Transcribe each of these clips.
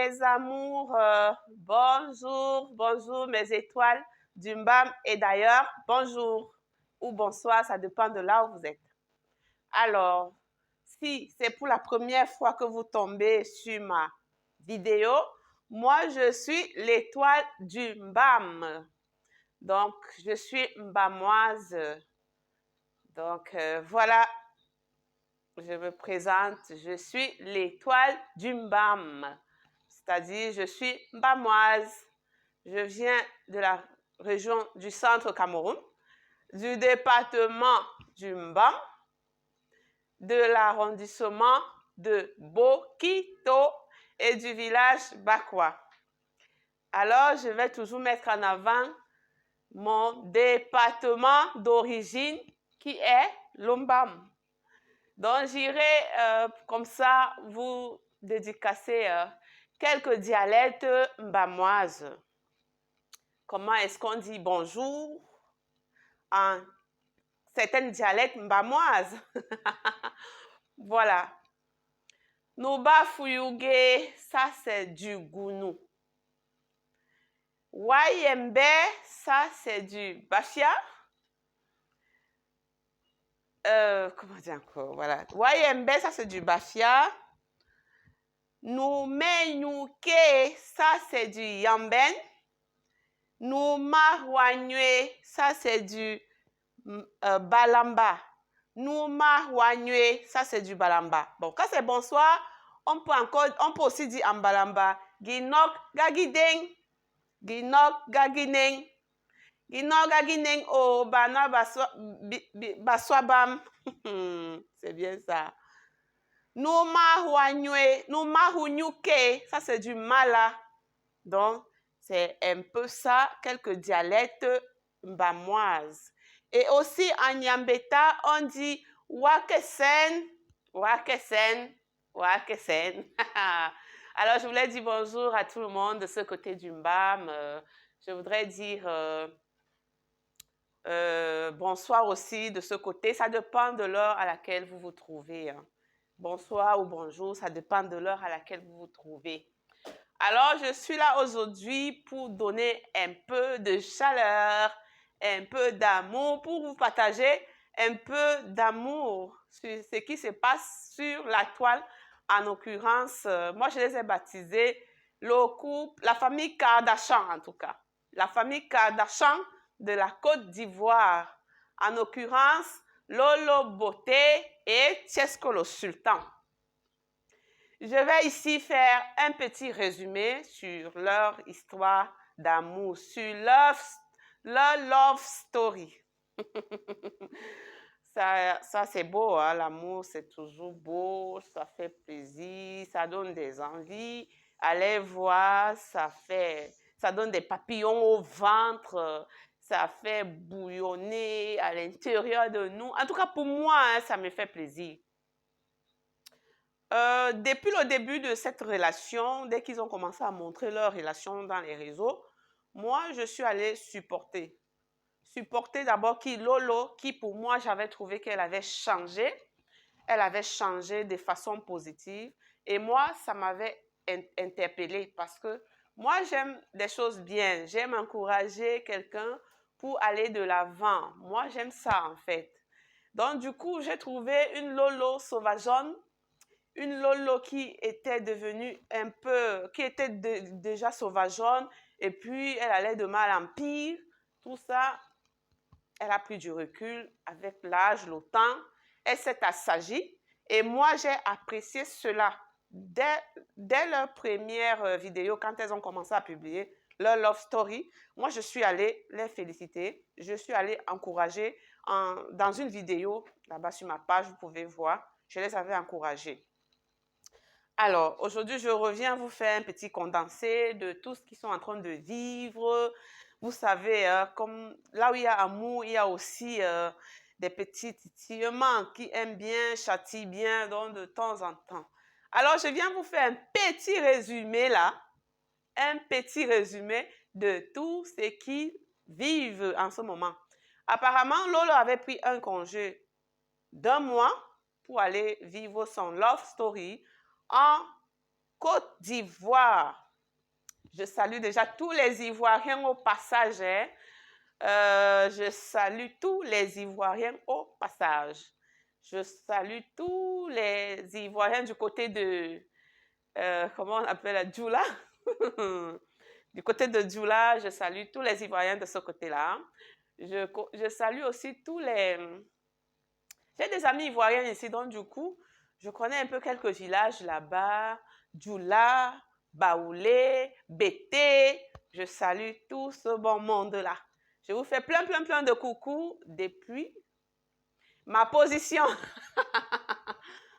mes amours, bonjour, bonjour mes étoiles du Mbam et d'ailleurs, bonjour ou bonsoir, ça dépend de là où vous êtes. Alors, si c'est pour la première fois que vous tombez sur ma vidéo, moi je suis l'étoile du Mbam. Donc, je suis mbamoise. Donc, voilà, je me présente, je suis l'étoile du Mbam. C'est-à-dire, je suis mbamoise. Je viens de la région du centre Cameroun, du département du Mbam, de l'arrondissement de Bokito et du village Bakwa. Alors, je vais toujours mettre en avant mon département d'origine qui est l'Ombam. Donc, j'irai comme ça vous dédicacer quelques dialectes mbamoises. Comment est-ce qu'on dit bonjour en certains dialectes mbamoises? Voilà. Nuba Fuyuge, ça c'est du Gounou. Wayembe, ça c'est du Bafia. Comment dire encore? Voilà. Wayembe, ça c'est du Bafia. Noumenyuke, ça c'est du Yamben. Noumarwanyue, ça c'est du Balamba. Noumarwanyue, ça c'est du Balamba. Bon, quand c'est bonsoir, on peut aussi dire en Balamba. Ginok gagideng. Ginok gagineng. Ginok gagineng o bana baswabam. C'est bien ça. Noumarwanyue, noumarunyuke, ça c'est du Mala. Donc, c'est un peu ça, quelques dialectes mbamoises. Et aussi en Nyambeta, on dit Wakesen, Wakesen, Wakesen. Alors, je voulais dire bonjour à tout le monde de ce côté du Mbam. Je voudrais dire bonsoir aussi de ce côté. Ça dépend de l'heure à laquelle vous vous trouvez. Hein. Bonsoir ou bonjour, ça dépend de l'heure à laquelle vous vous trouvez. Alors, je suis là aujourd'hui pour donner un peu de chaleur, un peu d'amour, pour vous partager un peu d'amour sur ce qui se passe sur la toile. En l'occurrence, moi, je les ai baptisés le couple, la famille Kardashian en tout cas. La famille Kardashian de la Côte d'Ivoire. En l'occurrence, Lolo Beauté et Tiesko le Sultan. Je vais ici faire un petit résumé sur leur histoire d'amour, sur leur love story. ça c'est beau, hein? L'amour c'est toujours beau, ça fait plaisir, ça donne des envies. Allez voir, ça donne des papillons au ventre, ça fait bouillonner à l'intérieur de nous. En tout cas pour moi, hein, ça me fait plaisir. Depuis le début de cette relation, dès qu'ils ont commencé à montrer leur relation dans les réseaux, moi, je suis allée supporter. Supporter d'abord Lolo, qui pour moi, j'avais trouvé qu'elle avait changé. Elle avait changé de façon positive. Et moi, ça m'avait interpellée parce que moi, j'aime des choses bien. J'aime encourager quelqu'un pour aller de l'avant. Moi, j'aime ça, en fait. Donc, du coup, j'ai trouvé une Lolo sauvageonne. Une Lolo qui était devenue un peu, qui était déjà sauvageonne et puis elle allait de mal en pire. Tout ça, elle a pris du recul avec l'âge, le temps. Elle s'est assagie et moi, j'ai apprécié cela. Dès leur première vidéo, quand elles ont commencé à publier leur love story, moi, je suis allée les féliciter. Je suis allée encourager dans une vidéo, là-bas sur ma page, vous pouvez voir, je les avais encouragées. Alors, aujourd'hui, je reviens vous faire un petit condensé de tout ce qu'ils sont en train de vivre. Vous savez, comme là où il y a amour, il y a aussi des petits titillements qui aiment bien, châtient bien, donc de temps en temps. Alors, je viens vous faire un petit résumé là, un petit résumé de tout ce qu'ils vivent en ce moment. Apparemment, Lolo avait pris un congé d'1 mois pour aller vivre son love story en Côte d'Ivoire. Je salue déjà tous les Ivoiriens au passage. Hein. Je salue tous les Ivoiriens au passage. Je salue tous les Ivoiriens du côté de, comment on appelle la Djoula. Du côté de Djoula, je salue tous les Ivoiriens de ce côté-là. Je salue aussi tous les... J'ai des amis ivoiriens ici, donc du coup, je connais un peu quelques villages là-bas. Djoula, Baoulé, Bété. Je salue tout ce bon monde-là. Je vous fais plein de coucou depuis ma position.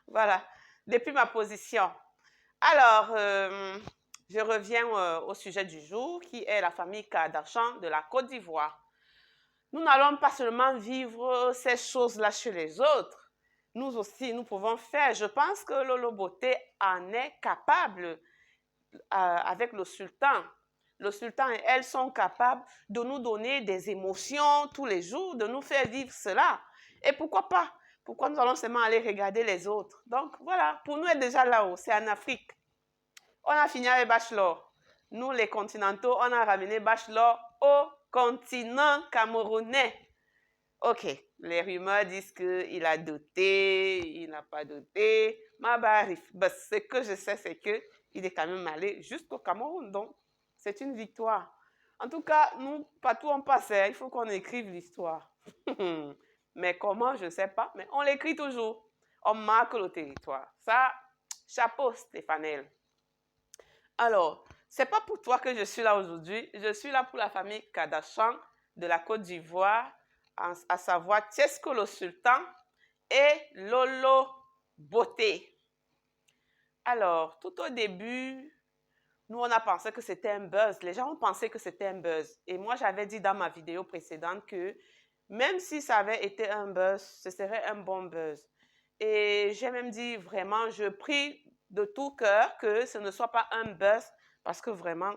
Voilà, depuis ma position. Alors, je reviens au sujet du jour, qui est la famille Kardashian de la Côte d'Ivoire. Nous n'allons pas seulement vivre ces choses-là chez les autres. Nous aussi, nous pouvons faire. Je pense que Lolo Beauté en est capable avec le sultan. Le sultan et elle sont capables de nous donner des émotions tous les jours, de nous faire vivre cela. Et pourquoi pas? Pourquoi nous allons seulement aller regarder les autres? Donc voilà, pour nous être déjà là-haut, c'est en Afrique. On a fini avec Bachelor. Nous, les continentaux, on a ramené Bachelor au continent camerounais. Ok, les rumeurs disent qu'il a doté, il n'a pas doté. Ce que je sais, c'est qu'il est quand même allé jusqu'au Cameroun. Donc, c'est une victoire. En tout cas, nous, partout on passe, il faut qu'on écrive l'histoire. Mais comment, je ne sais pas. Mais on l'écrit toujours. On marque le territoire. Ça, chapeau, Stéphanel. Alors, ce n'est pas pour toi que je suis là aujourd'hui. Je suis là pour la famille Kardashian de la Côte d'Ivoire, à savoir Tiesko le Sultan et Lolo Beauté. Alors, tout au début, nous, on a pensé que c'était un buzz. Les gens ont pensé que c'était un buzz. Et moi, j'avais dit dans ma vidéo précédente que même si ça avait été un buzz, ce serait un bon buzz. Et j'ai même dit vraiment, je prie de tout cœur que ce ne soit pas un buzz parce que vraiment,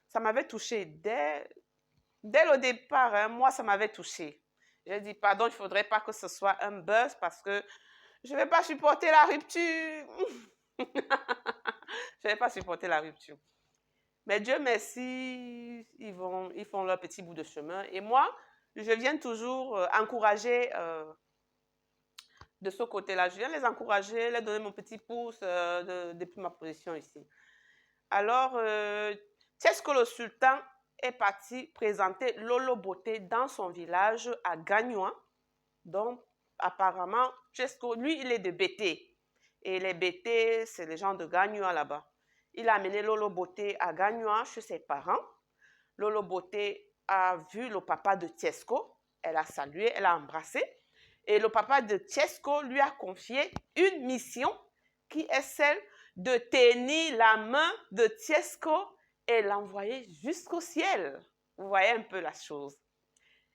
ça m'avait touché. Dès le départ, hein, moi, ça m'avait touché. J'ai dit, pardon, il ne faudrait pas que ce soit un buzz parce que je ne vais pas supporter la rupture. Je ne vais pas supporter la rupture. Mais Dieu merci, ils font leur petit bout de chemin. Et moi, je viens toujours encourager de ce côté-là. Je viens les encourager, leur donner mon petit pouce depuis ma position ici. Alors, Tiesko le Sultan est parti présenter Lolo Beauté dans son village à Gagnoa. Donc, apparemment, Tiesko, lui, il est de Bété. Et les Bété, c'est les gens de Gagnoa là-bas. Il a amené Lolo Beauté à Gagnoa chez ses parents. Lolo Beauté a vu le papa de Tiesko. Elle a salué, elle a embrassé. Et le papa de Tiesko lui a confié une mission qui est celle de tenir la main de Tiesko et l'envoyer jusqu'au ciel. Vous voyez un peu la chose.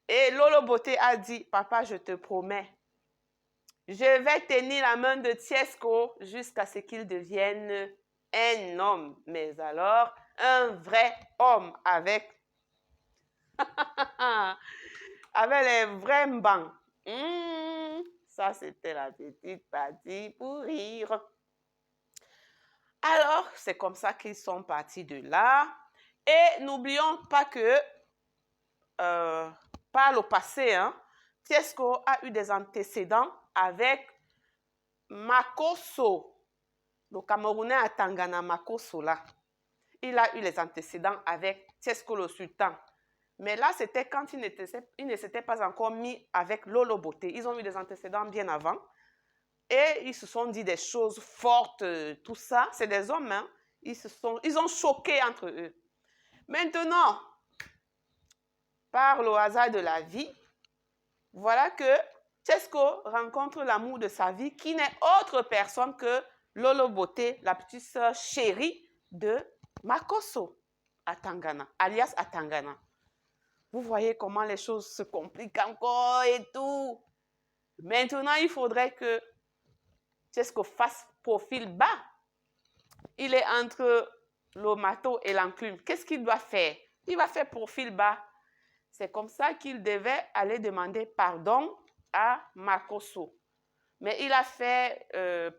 Et Lolo Beauté a dit, papa, je te promets, je vais tenir la main de Tiesko jusqu'à ce qu'il devienne un homme. Mais alors, un vrai homme avec les vrais mbans. Ça, c'était la petite partie pour rire. Alors, c'est comme ça qu'ils sont partis de là. Et n'oublions pas que, par le passé, hein, Tiesko a eu des antécédents avec Makosso, le Camerounais à Tangana, Makosso là. Il a eu les antécédents avec Tiesko le Sultan. Mais là, c'était quand il ne s'était pas encore mis avec Lolo Beauté. Ils ont eu des antécédents bien avant. Et ils se sont dit des choses fortes, tout ça. C'est des hommes, hein. Ils ont choqué entre eux. Maintenant, par le hasard de la vie, voilà que Tiesko rencontre l'amour de sa vie qui n'est autre personne que Lolo Beauté, la petite sœur chérie de Makosso à Tangana, alias à Tangana. Vous voyez comment les choses se compliquent encore et tout. Maintenant, il faudrait que Tiesko fasse profil bas. Il est entre le marteau et l'enclume. Qu'est-ce qu'il doit faire? Il va faire profil bas. C'est comme ça qu'il devait aller demander pardon à Makosso. Mais il a fait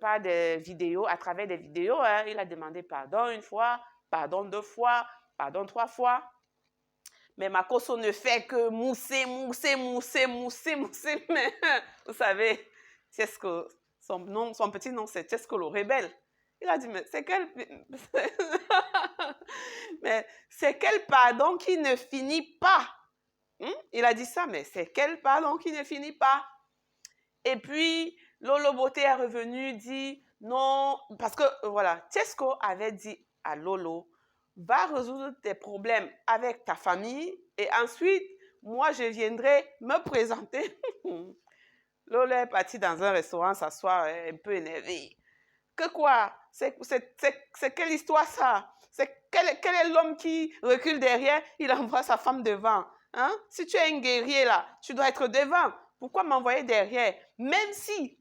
par des vidéos, à travers des vidéos, hein, il a demandé pardon une fois, pardon 2 fois, pardon 3 fois. Mais Makoso ne fait que mousser. Mais vous savez, Tiesko, son petit nom, c'est Tiesko le rebelle. Il a dit, mais c'est quel... mais c'est quel pardon qui ne finit pas? Il a dit ça, mais c'est quel pardon qui ne finit pas? Et puis, Lolo Beauté est revenu, dit non, parce que voilà, Tiesko avait dit à Lolo, va résoudre tes problèmes avec ta famille et ensuite, moi, je viendrai me présenter. Lolo est parti dans un restaurant s'asseoir un peu énervé. Que quoi? C'est quelle histoire ça? Quel est l'homme qui recule derrière, il envoie sa femme devant? Hein? Si tu es un guerrier là, tu dois être devant. Pourquoi m'envoyer derrière? Même si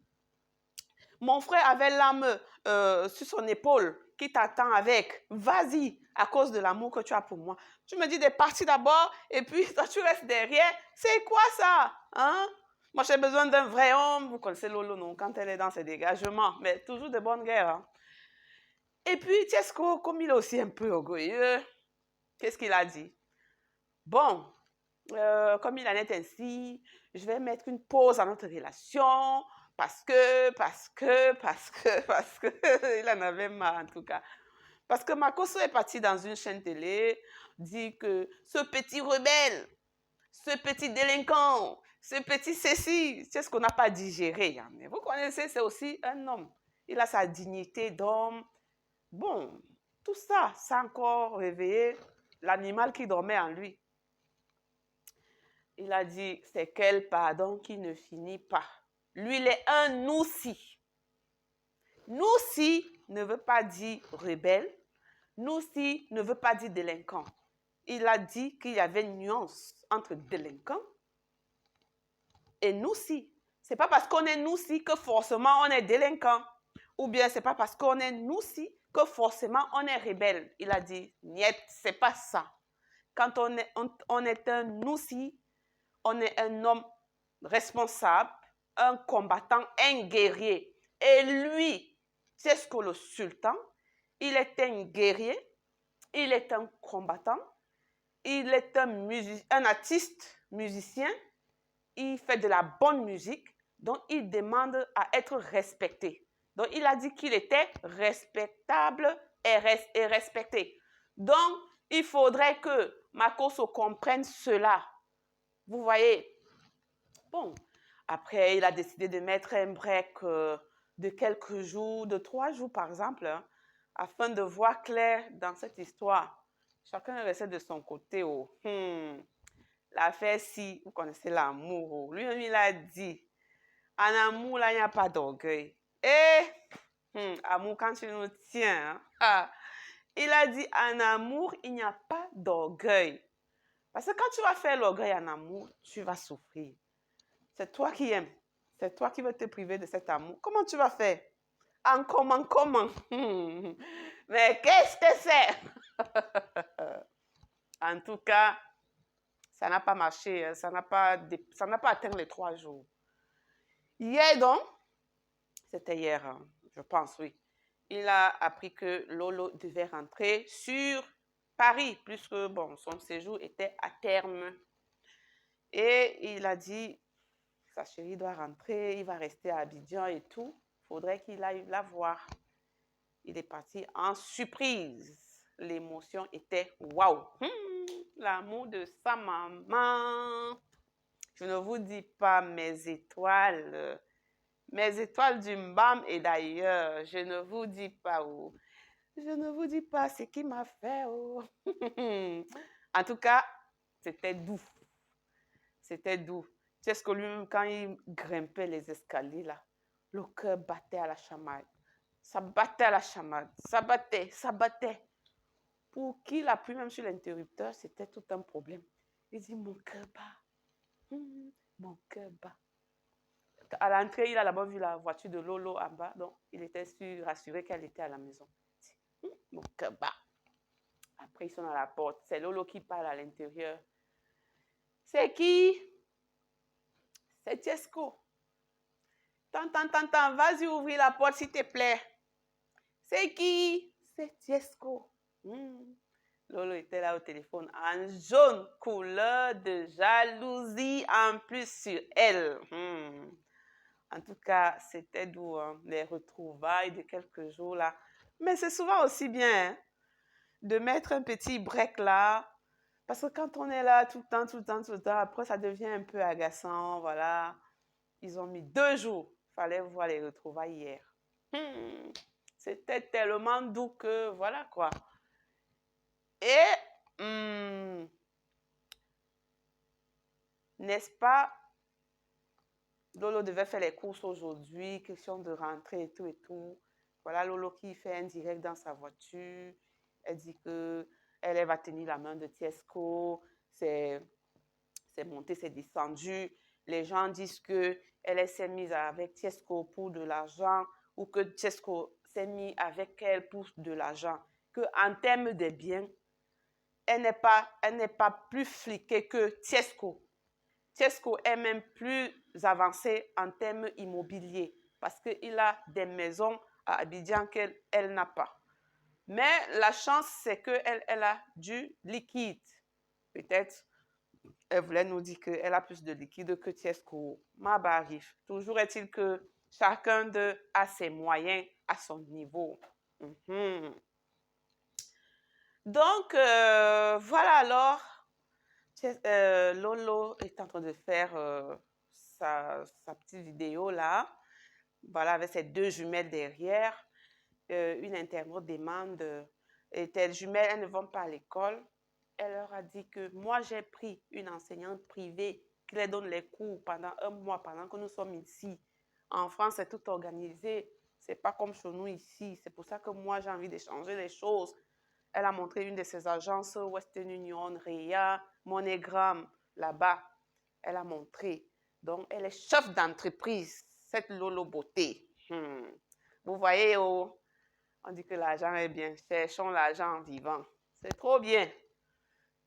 mon frère avait l'âme sur son épaule qui t'attend avec, vas-y, à cause de l'amour que tu as pour moi. Tu me dis de partir d'abord et puis toi tu restes derrière. C'est quoi ça? Hein? Moi j'ai besoin d'un vrai homme. Vous connaissez Lolo, non? Quand elle est dans ses dégagements, mais toujours de bonne guerre. Hein? Et puis Tiesko, comme il est aussi un peu orgueilleux, qu'est-ce qu'il a dit? Bon, comme il en est ainsi, je vais mettre une pause à notre relation parce que, il en avait marre en tout cas. Parce que Makoso est parti dans une chaîne télé, dit que ce petit rebelle, ce petit délinquant, ce petit ceci, c'est ce qu'on n'a pas digéré. Hein. Mais vous connaissez, c'est aussi un homme. Il a sa dignité d'homme. Bon, tout ça, ça a encore réveillé l'animal qui dormait en lui. Il a dit, c'est quel pardon qui ne finit pas. Lui, il est un noussi. Noussi ne veut pas dire rebelle. Noussi ne veut pas dire délinquant. Il a dit qu'il y avait une nuance entre délinquant et noussi. Ce n'est pas parce qu'on est noussi que forcément on est délinquant. Ou bien ce n'est pas parce qu'on est noussi que forcément on est rebelle. Il a dit, niet, ce n'est pas ça. Quand on est un noussi, on est un homme responsable, un combattant, un guerrier. Et lui, c'est ce que le sultan, il est un guerrier, il est un combattant, il est un artiste, musicien, il fait de la bonne musique, donc il demande à être respecté. Donc il a dit qu'il était respectable et respecté. Donc il faudrait que Makoso comprenne cela. Vous voyez? Bon, après il a décidé de mettre un break de quelques jours, de 3 jours par exemple, hein, afin de voir clair dans cette histoire. Chacun restait de son côté. Oh. L'affaire si, vous connaissez l'amour. Oh. Lui-même, il a dit, en amour, là, il n'y a pas d'orgueil. Amour, quand tu nous tiens. Hein? Ah. Il a dit, en amour, il n'y a pas d'orgueil. Parce que quand tu vas faire l'orgueil en amour, tu vas souffrir. C'est toi qui aimes. C'est toi qui veux te priver de cet amour. Comment tu vas faire? Comment? Mais qu'est-ce que c'est? En tout cas, ça n'a pas marché. Ça n'a pas atteint les 3 jours. Hier donc, c'était hier, hein, je pense, oui. Il a appris que Lolo devait rentrer sur Paris, puisque bon, son séjour était à terme. Et il a dit, sa chérie doit rentrer, il va rester à Abidjan et tout. Il faudrait qu'il aille la voir. Il est parti en surprise. L'émotion était waouh. L'amour de sa maman. Je ne vous dis pas mes étoiles du Mbam et d'ailleurs. Je ne vous dis pas où. Je ne vous dis pas ce qu'il m'a fait. Oh. En tout cas, c'était doux. C'était doux. Tu sais ce que lui-même, quand il grimpait les escaliers, là, le cœur battait à la chamade. Ça battait à la chamade. Ça battait. Pour qu'il appuie même sur l'interrupteur, c'était tout un problème. Il dit, mon cœur bat. Mon cœur bat. À l'entrée, il a d'abord vu la voiture de Lolo en bas, donc il était rassuré qu'elle était à la maison. Mon cœur bat. Après, ils sont à la porte. C'est Lolo qui parle à l'intérieur. C'est qui? C'est Tiesko. Tant, vas-y ouvrir la porte s'il te plaît. C'est qui? C'est Tiesco. Lolo était là au téléphone en jaune, couleur de jalousie en plus sur elle. En tout cas, c'était doux, hein, les retrouvailles de quelques jours là. Mais c'est souvent aussi bien hein, de mettre un petit break là. Parce que quand on est là tout le temps, après ça devient un peu agaçant, voilà. Ils ont mis 2 jours. Fallait voir les retrouvailles hier. C'était tellement doux que, voilà quoi. Et, n'est-ce pas, Lolo devait faire les courses aujourd'hui, question de rentrer et tout et tout. Voilà Lolo qui fait un direct dans sa voiture. Elle dit que elle va tenir la main de Tiesco. C'est monté, c'est descendu. Les gens disent que elle s'est mise avec Tiesco pour de l'argent ou que Tiesco s'est mis avec elle pour de l'argent. Qu'en termes de biens, elle n'est pas plus fliquée que Tiesco. Tiesco est même plus avancé en termes immobiliers parce qu'il a des maisons à Abidjan qu'elle n'a pas. Mais la chance, c'est qu'elle a du liquide. Peut-être, elle voulait nous dire qu'elle a plus de liquide que Tiesco. Ma barif. Toujours est-il que chacun d'eux a ses moyens à son niveau. Donc, voilà alors. Lolo est en train de faire sa petite vidéo là. Voilà, avec ses 2 jumelles derrière. Une internaute demande, et tes jumelles, elles ne vont pas à l'école. Elle leur a dit que moi, j'ai pris une enseignante privée qui les donne les cours pendant 1 mois, pendant que nous sommes ici. En France, c'est tout organisé. C'est pas comme chez nous ici. C'est pour ça que moi, j'ai envie de changer les choses. Elle a montré une de ses agences, Western Union, Ria, MoneyGram, là-bas. Elle a montré. Donc, elle est chef d'entreprise, cette Lolo Beauté. Vous voyez, oh, on dit que l'argent est bien. Cherchons l'argent en vivant. C'est trop bien.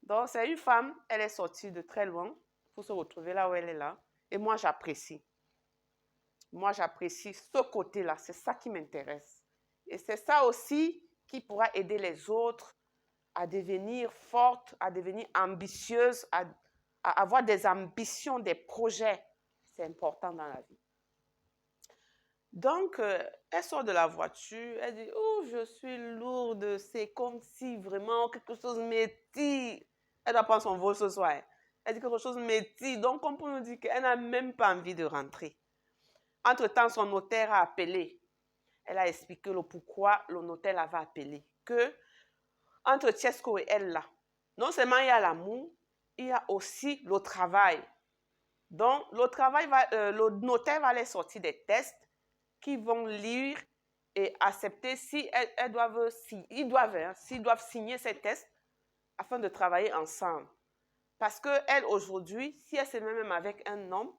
Donc, c'est une femme, elle est sortie de très loin pour se retrouver là où elle est là. Et moi, j'apprécie. Moi, j'apprécie ce côté-là. C'est ça qui m'intéresse. Et c'est ça aussi qui pourra aider les autres à devenir fortes, à devenir ambitieuses, à avoir des ambitions, des projets. C'est important dans la vie. Donc, elle sort de la voiture, elle dit « Oh, je suis lourde, c'est comme si vraiment quelque chose me tire. » Elle doit prendre son vol ce soir. Elle dit quelque chose me tire. Donc, on peut nous dire qu'elle n'a même pas envie de rentrer. Entre-temps, son notaire a appelé. Elle a expliqué le pourquoi le notaire l'avait appelé. Que entre Tiesco et elle, là, non seulement il y a l'amour, il y a aussi le travail. Donc, le notaire va les sortir des tests qu'ils vont lire et accepter si ils doivent signer ces tests afin de travailler ensemble. Parce qu'elle, aujourd'hui, si elle se met même avec un homme,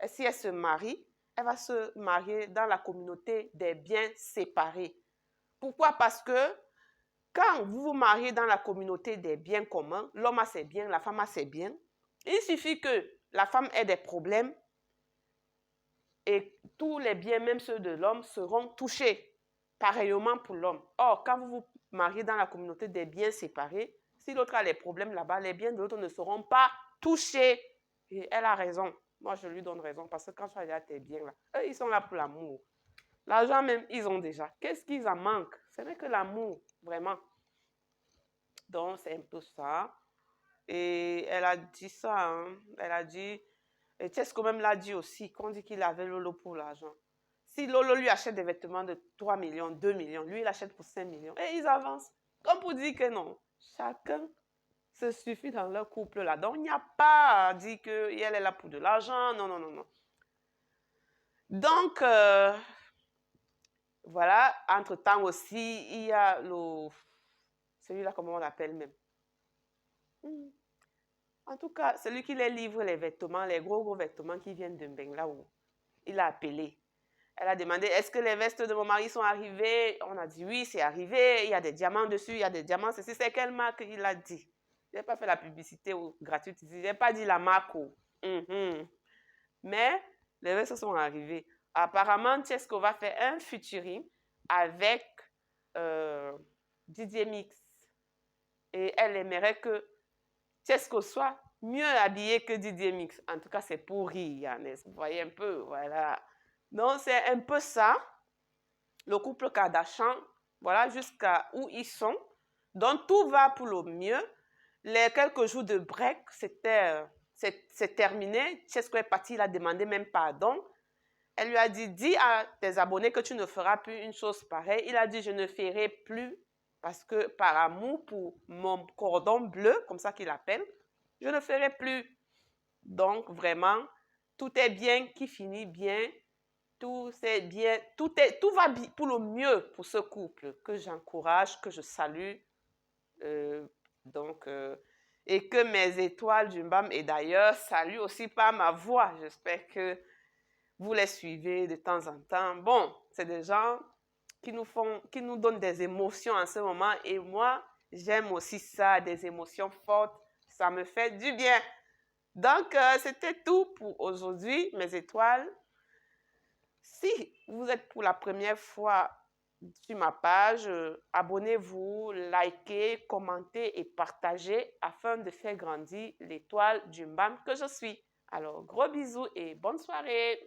et si elle se marie, elle va se marier dans la communauté des biens séparés. Pourquoi? Parce que quand vous vous mariez dans la communauté des biens communs, l'homme a ses biens, la femme a ses biens, il suffit que la femme ait des problèmes et tous les biens, même ceux de l'homme, seront touchés. Pareillement pour l'homme. Or, quand vous vous mariez dans la communauté des biens séparés, si l'autre a les problèmes là-bas, les biens de l'autre ne seront pas touchés. Et elle a raison. Moi, je lui donne raison parce que quand tu as déjà tes biens là, eux, ils sont là pour l'amour. L'argent même, ils ont déjà. Qu'est-ce qu'ils en manquent? Ce n'est que l'amour, vraiment. Donc, c'est un peu ça. Et elle a dit ça, hein. Elle a dit, et Tiesco même l'a dit aussi, qu'on dit qu'il avait Lolo pour l'argent. Si Lolo lui achète des vêtements de 3 millions, 2 millions, lui, il achète pour 5 millions. Et ils avancent. Comme pour dire que non, chacun se suffit dans leur couple là. Donc, il n'y a pas à dire qu'elle est là pour de l'argent. Non, non, non, non. Donc, voilà. Entre-temps aussi, il y a celui-là, comment on l'appelle même? En tout cas, celui qui les livre les vêtements, les gros vêtements qui viennent de Mbenglaou, il a appelé. Elle a demandé, est-ce que les vestes de mon mari sont arrivées? On a dit oui, c'est arrivé. Il y a des diamants dessus, il y a des diamants. C'est quelle marque? Il a dit. Je n'ai pas fait la publicité gratuite ici. Je n'ai pas dit la marque. Mais les vestes sont arrivées. Apparemment, Tiesco va faire un featuring avec Didier Mix. Et elle aimerait que Tiesco soit mieux habillé que Didier Mix. En tout cas, c'est pour rire, n'est-ce pas? Vous voyez un peu, voilà. Donc, c'est un peu ça. Le couple Kardashian, voilà jusqu'à où ils sont. Donc, tout va pour le mieux. Les quelques jours de break, c'est terminé. Tiesco est parti, il a demandé même pardon. Elle lui a dit, dis à tes abonnés que tu ne feras plus une chose pareille. Il a dit, je ne ferai plus parce que par amour pour mon cordon bleu, comme ça qu'il appelle, je ne ferai plus. Donc, vraiment, tout est bien qui finit bien. Tout c'est bien, tout va pour le mieux pour ce couple que j'encourage, que je salue. Euh, donc, et que mes étoiles du BAM et d'ailleurs saluent aussi par ma voix. J'espère que vous les suivez de temps en temps. Bon, c'est des gens qui nous donnent des émotions en ce moment et moi, j'aime aussi ça, des émotions fortes. Ça me fait du bien. Donc, c'était tout pour aujourd'hui, mes étoiles. Si vous êtes pour la première fois sur ma page, abonnez-vous, likez, commentez et partagez afin de faire grandir l'étoile du MBAM que je suis. Alors, gros bisous et bonne soirée.